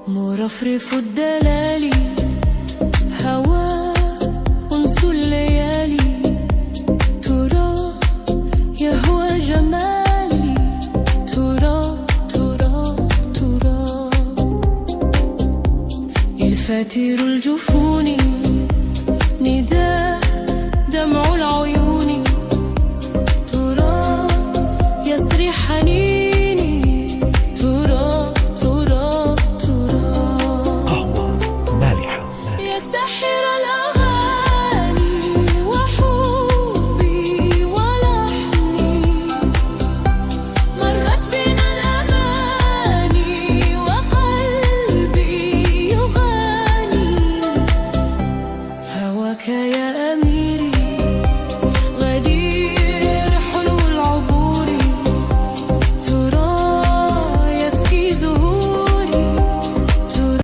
مرفرف الدلال هوى أنس الليالي، ترى يهوى جمالي، ترى ترى ترى الفاتر الجفون نداء دمع العيون، ترى يسري حنين